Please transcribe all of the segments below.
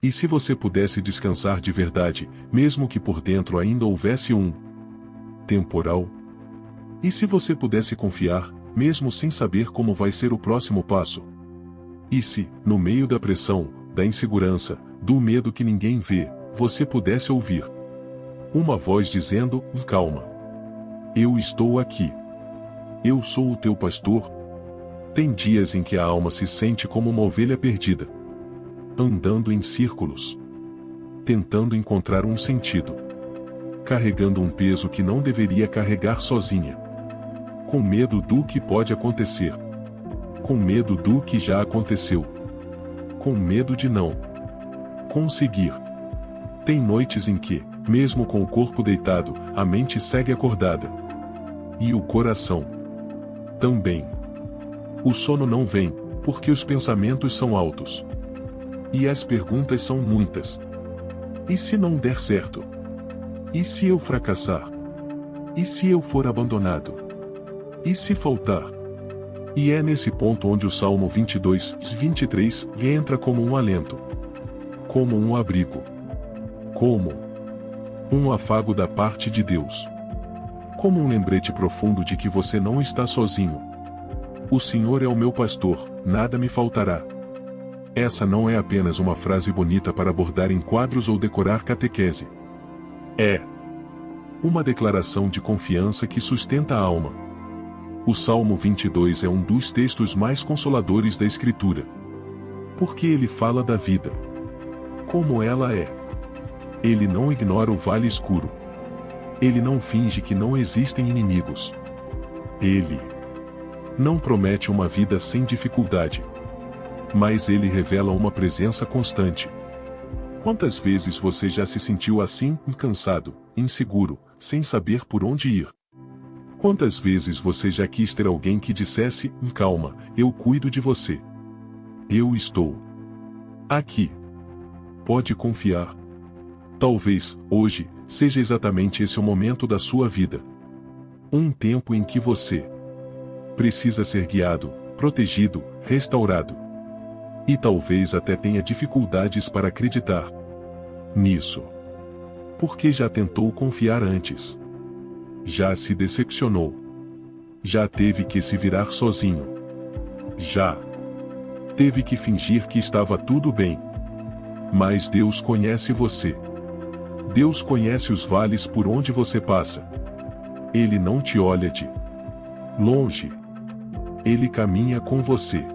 E se você pudesse descansar de verdade, mesmo que por dentro ainda houvesse um temporal? E se você pudesse confiar, mesmo sem saber como vai ser o próximo passo? E se, no meio da pressão, da insegurança, do medo que ninguém vê, você pudesse ouvir uma voz dizendo: calma. Eu estou aqui. Eu sou o teu pastor. Tem dias em que a alma se sente como uma ovelha perdida, andando em círculos, tentando encontrar um sentido, carregando um peso que não deveria carregar sozinha, com medo do que pode acontecer, com medo do que já aconteceu, com medo de não conseguir. Tem noites em que, mesmo com o corpo deitado, a mente segue acordada. E o coração também. O sono não vem, porque os pensamentos são altos. E as perguntas são muitas. E se não der certo? E se eu fracassar? E se eu for abandonado? E se faltar? E é nesse ponto onde o Salmo 22, 23 entra como um alento, como um abrigo, como um afago da parte de Deus, como um lembrete profundo de que você não está sozinho. O Senhor é o meu pastor, nada me faltará. Essa não é apenas uma frase bonita para bordar em quadros ou decorar catequese. É uma declaração de confiança que sustenta a alma. O Salmo 22 é um dos textos mais consoladores da Escritura, porque ele fala da vida como ela é. Ele não ignora o vale escuro. Ele não finge que não existem inimigos. Ele não promete uma vida sem dificuldade, mas ele revela uma presença constante. Quantas vezes você já se sentiu assim, cansado, inseguro, sem saber por onde ir? Quantas vezes você já quis ter alguém que dissesse: calma, eu cuido de você. Eu estou aqui. Pode confiar. Talvez, hoje, seja exatamente esse o momento da sua vida. Um tempo em que você precisa ser guiado, protegido, restaurado. E talvez até tenha dificuldades para acreditar nisso. Porque já tentou confiar antes. Já se decepcionou. Já teve que se virar sozinho. Já teve que fingir que estava tudo bem. Mas Deus conhece você. Deus conhece os vales por onde você passa. Ele não te olha de longe. Ele caminha com você.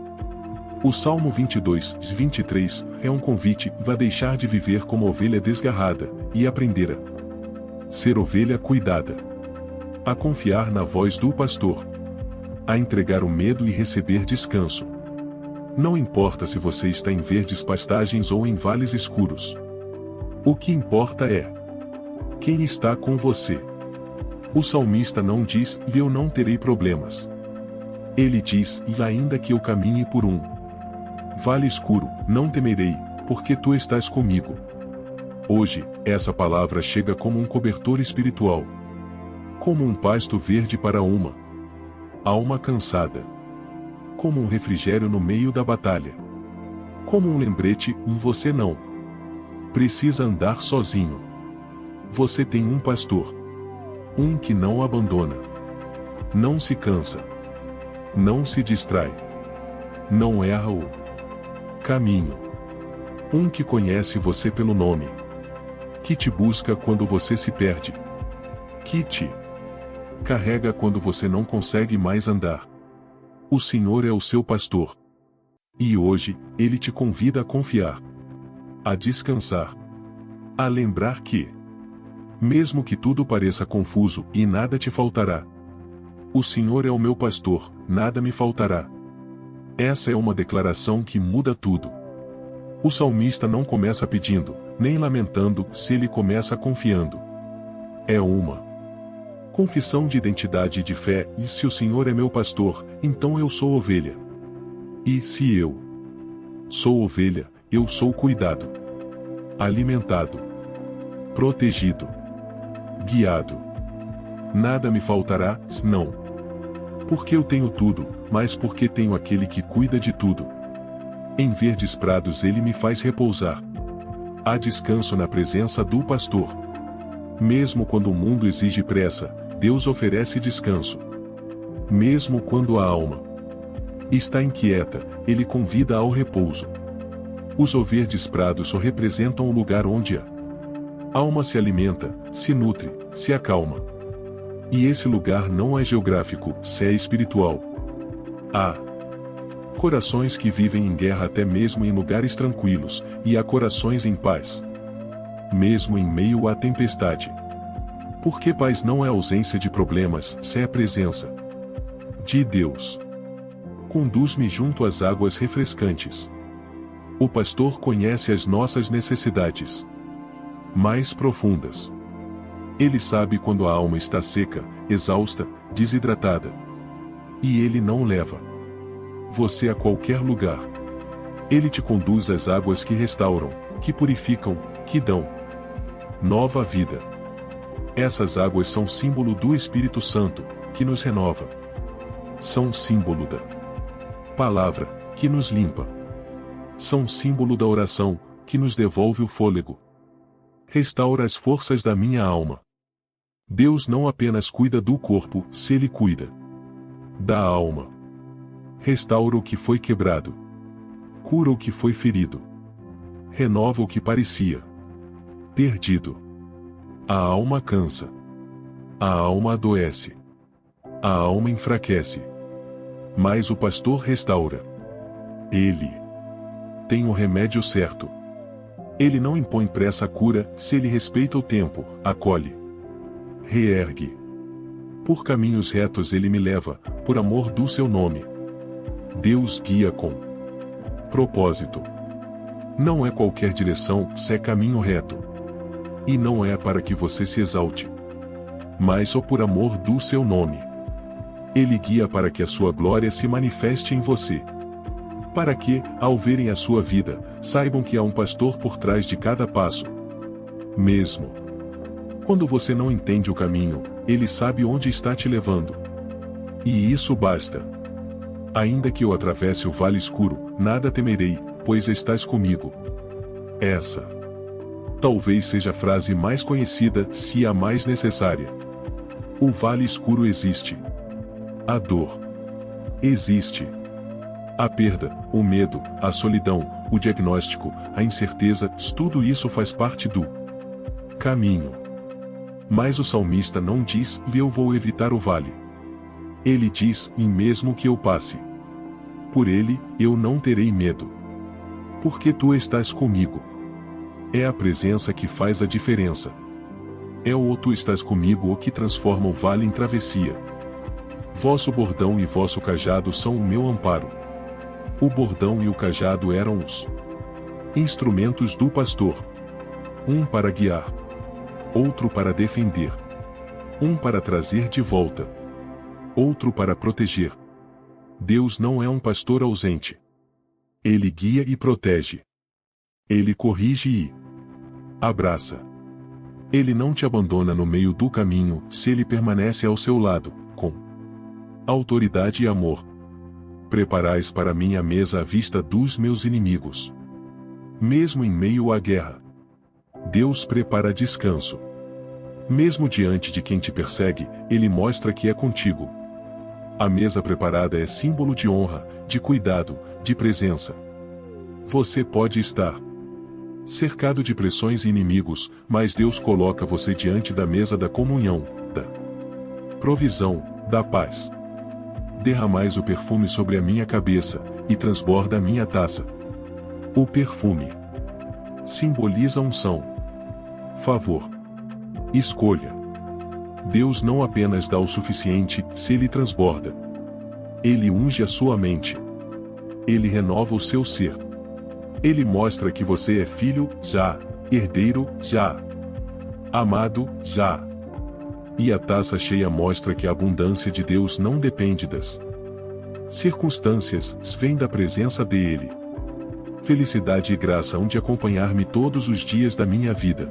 O Salmo 22, 23, é um convite a deixar de viver como ovelha desgarrada, e aprender a ser ovelha cuidada. A confiar na voz do pastor. A entregar o medo e receber descanso. Não importa se você está em verdes pastagens ou em vales escuros. O que importa é quem está com você. O salmista não diz: eu não terei problemas. Ele diz: e ainda que eu caminhe por um vale escuro, não temerei, porque tu estás comigo. Hoje, essa palavra chega como um cobertor espiritual. Como um pasto verde para uma alma cansada. Como um refrigério no meio da batalha. Como um lembrete: você não precisa andar sozinho. Você tem um pastor. Um que não abandona. Não se cansa. Não se distrai. Não erra o caminho. Um que conhece você pelo nome. Que te busca quando você se perde. Que te carrega quando você não consegue mais andar. O Senhor é o seu pastor. E hoje, Ele te convida a confiar. A descansar. A lembrar que, mesmo que tudo pareça confuso e nada te faltará, o Senhor é o meu pastor, nada me faltará. Essa é uma declaração que muda tudo. O salmista não começa pedindo, nem lamentando, se ele começa confiando. É uma confissão de identidade e de fé: e se o Senhor é meu pastor, então eu sou ovelha. E se eu sou ovelha, eu sou cuidado, alimentado, protegido, guiado. Nada me faltará, não porque eu tenho tudo, mas porque tenho aquele que cuida de tudo. Em verdes prados ele me faz repousar. Há descanso na presença do pastor. Mesmo quando o mundo exige pressa, Deus oferece descanso. Mesmo quando a alma está inquieta, Ele convida ao repouso. Os verdes prados só representam o lugar onde a alma se alimenta, se nutre, se acalma. E esse lugar não é geográfico, se é espiritual. Há corações que vivem em guerra até mesmo em lugares tranquilos, e há corações em paz, mesmo em meio à tempestade. Porque paz não é ausência de problemas, se é a presença de Deus. Conduz-me junto às águas refrescantes. O pastor conhece as nossas necessidades mais profundas. Ele sabe quando a alma está seca, exausta, desidratada. E ele não leva você a qualquer lugar. Ele te conduz às águas que restauram, que purificam, que dão nova vida. Essas águas são símbolo do Espírito Santo, que nos renova. São símbolo da palavra, que nos limpa. São símbolo da oração, que nos devolve o fôlego. Restaura as forças da minha alma. Deus não apenas cuida do corpo, se Ele cuida da alma. Restaura o que foi quebrado. Cura o que foi ferido. Renova o que parecia perdido. A alma cansa. A alma adoece. A alma enfraquece. Mas o pastor restaura. Ele tem o remédio certo. Ele não impõe pressa à cura, se ele respeita o tempo, acolhe, reergue. Por caminhos retos ele me leva, por amor do seu nome. Deus guia com propósito. Não é qualquer direção, se é caminho reto. E não é para que você se exalte, mas só por amor do seu nome. Ele guia para que a sua glória se manifeste em você. Para que, ao verem a sua vida, saibam que há um pastor por trás de cada passo. Mesmo quando você não entende o caminho, ele sabe onde está te levando. E isso basta. Ainda que eu atravesse o vale escuro, nada temerei, pois estás comigo. Essa talvez seja a frase mais conhecida, se a mais necessária. O vale escuro existe. A dor existe. A perda, o medo, a solidão, o diagnóstico, a incerteza, tudo isso faz parte do caminho. Mas o salmista não diz, eu vou evitar o vale. Ele diz, e mesmo que eu passe por ele, eu não terei medo. Porque tu estás comigo. É a presença que faz a diferença. É o tu estás comigo o que transforma o vale em travessia. Vosso bordão e vosso cajado são o meu amparo. O bordão e o cajado eram os instrumentos do pastor. Um para guiar. Outro para defender. Um para trazer de volta. Outro para proteger. Deus não é um pastor ausente. Ele guia e protege. Ele corrige e abraça. Ele não te abandona no meio do caminho, se ele permanece ao seu lado, com autoridade e amor. Preparais para mim a mesa à vista dos meus inimigos. Mesmo em meio à guerra, Deus prepara descanso. Mesmo diante de quem te persegue, ele mostra que é contigo. A mesa preparada é símbolo de honra, de cuidado, de presença. Você pode estar cercado de pressões e inimigos, mas Deus coloca você diante da mesa da comunhão, da provisão, da paz. Derramais o perfume sobre a minha cabeça, e transborda a minha taça. O perfume simboliza unção, favor, escolha. Deus não apenas dá o suficiente, se ele transborda. Ele unge a sua mente. Ele renova o seu ser. Ele mostra que você é filho, já, herdeiro, já, amado, já. E a taça cheia mostra que a abundância de Deus não depende das circunstâncias, vem da presença dele. Felicidade e graça hão de acompanhar-me todos os dias da minha vida.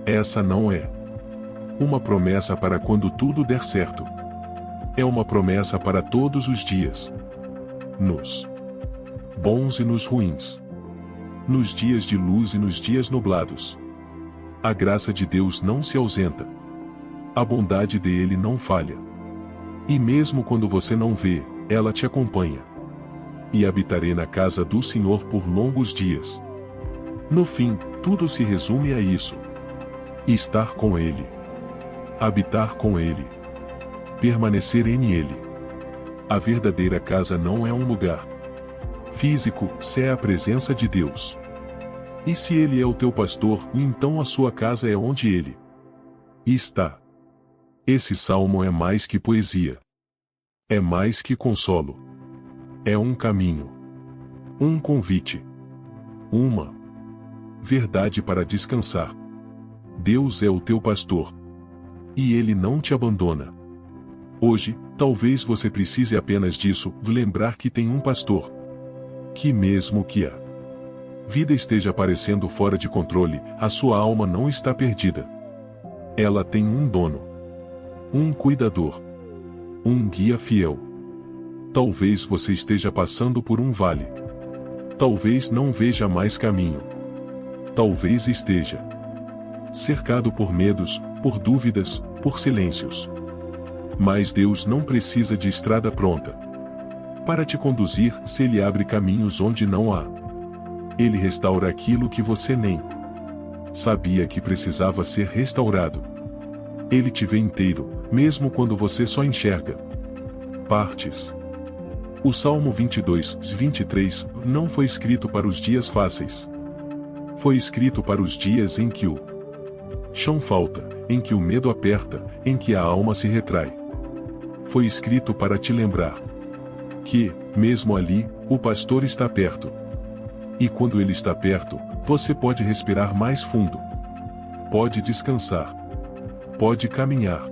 Essa não é uma promessa para quando tudo der certo. É uma promessa para todos os dias. Nos bons e nos ruins. nos dias de luz e nos dias nublados. A graça de Deus não se ausenta. A bondade dele não falha. E mesmo quando você não vê, ela te acompanha. E habitarei na casa do Senhor por longos dias. No fim, tudo se resume a isso: estar com Ele, habitar com Ele, permanecer em Ele. A verdadeira casa não é um lugar físico, é a presença de Deus. E se Ele é o teu pastor, então a sua casa é onde Ele está. Esse salmo é mais que poesia. É mais que consolo. É um caminho. Um convite. Uma verdade para descansar. Deus é o teu pastor. E Ele não te abandona. Hoje, talvez você precise apenas disso, lembrar que tem um pastor. Que mesmo que a vida esteja parecendo fora de controle, a sua alma não está perdida. Ela tem um dono. Um cuidador. Um guia fiel. Talvez você esteja passando por um vale. Talvez não veja mais caminho. Talvez esteja cercado por medos, por dúvidas, por silêncios. Mas Deus não precisa de estrada pronta para te conduzir, se Ele abre caminhos onde não há. Ele restaura aquilo que você nem sabia que precisava ser restaurado. Ele te vê inteiro, mesmo quando você só enxerga partes. O Salmo 22, 23, não foi escrito para os dias fáceis. Foi escrito para os dias em que o chão falta, em que o medo aperta, em que a alma se retrai. Foi escrito para te lembrar que, mesmo ali, o pastor está perto. E quando ele está perto, você pode respirar mais fundo. Pode descansar. Pode caminhar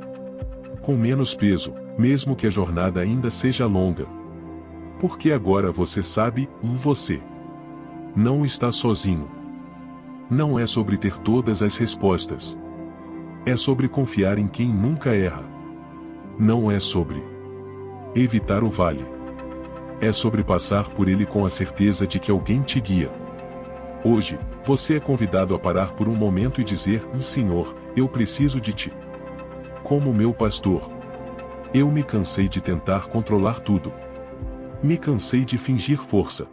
com menos peso, mesmo que a jornada ainda seja longa. Porque agora você sabe, você não está sozinho. Não é sobre ter todas as respostas. É sobre confiar em quem nunca erra. Não é sobre evitar o vale. É sobre passar por ele com a certeza de que alguém te guia. Hoje, você é convidado a parar por um momento e dizer: Senhor, eu preciso de ti. Como meu pastor. Eu me cansei de tentar controlar tudo. Me cansei de fingir força.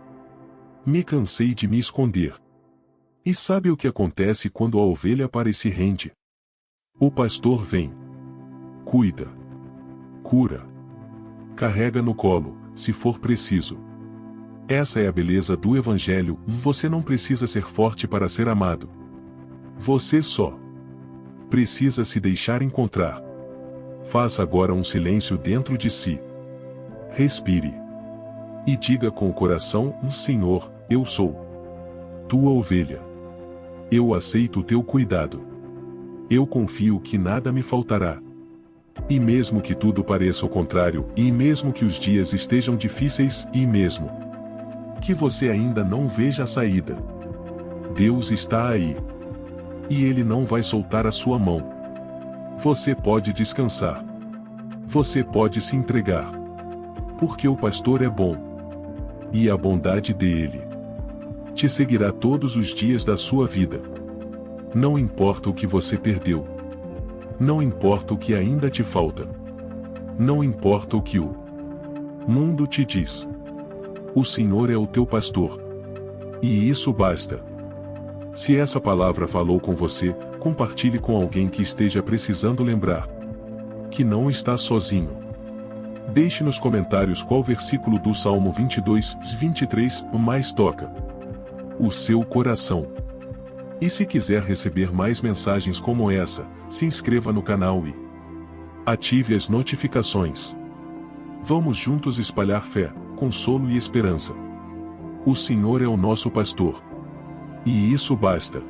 Me cansei de me esconder. E sabe o que acontece quando a ovelha para e se rende? O pastor vem. Cuida. Cura. Carrega no colo, se for preciso. Essa é a beleza do Evangelho. Você não precisa ser forte para ser amado. Você só precisa se deixar encontrar. Faça agora um silêncio dentro de si. Respire. E diga com o coração: Senhor, eu sou tua ovelha. Eu aceito o teu cuidado. Eu confio que nada me faltará. E mesmo que tudo pareça o contrário, e mesmo que os dias estejam difíceis, e mesmo que você ainda não veja a saída, Deus está aí. E Ele não vai soltar a sua mão. Você pode descansar. Você pode se entregar. Porque o pastor é bom. E a bondade dele te seguirá todos os dias da sua vida. Não importa o que você perdeu. Não importa o que ainda te falta. Não importa o que o mundo te diz. O Senhor é o teu pastor. E isso basta. Se essa palavra falou com você, compartilhe com alguém que esteja precisando lembrar que não está sozinho. Deixe nos comentários qual versículo do Salmo 22, 23 mais toca o seu coração. E se quiser receber mais mensagens como essa, se inscreva no canal e ative as notificações. Vamos juntos espalhar fé, consolo e esperança. O Senhor é o nosso pastor. E isso basta.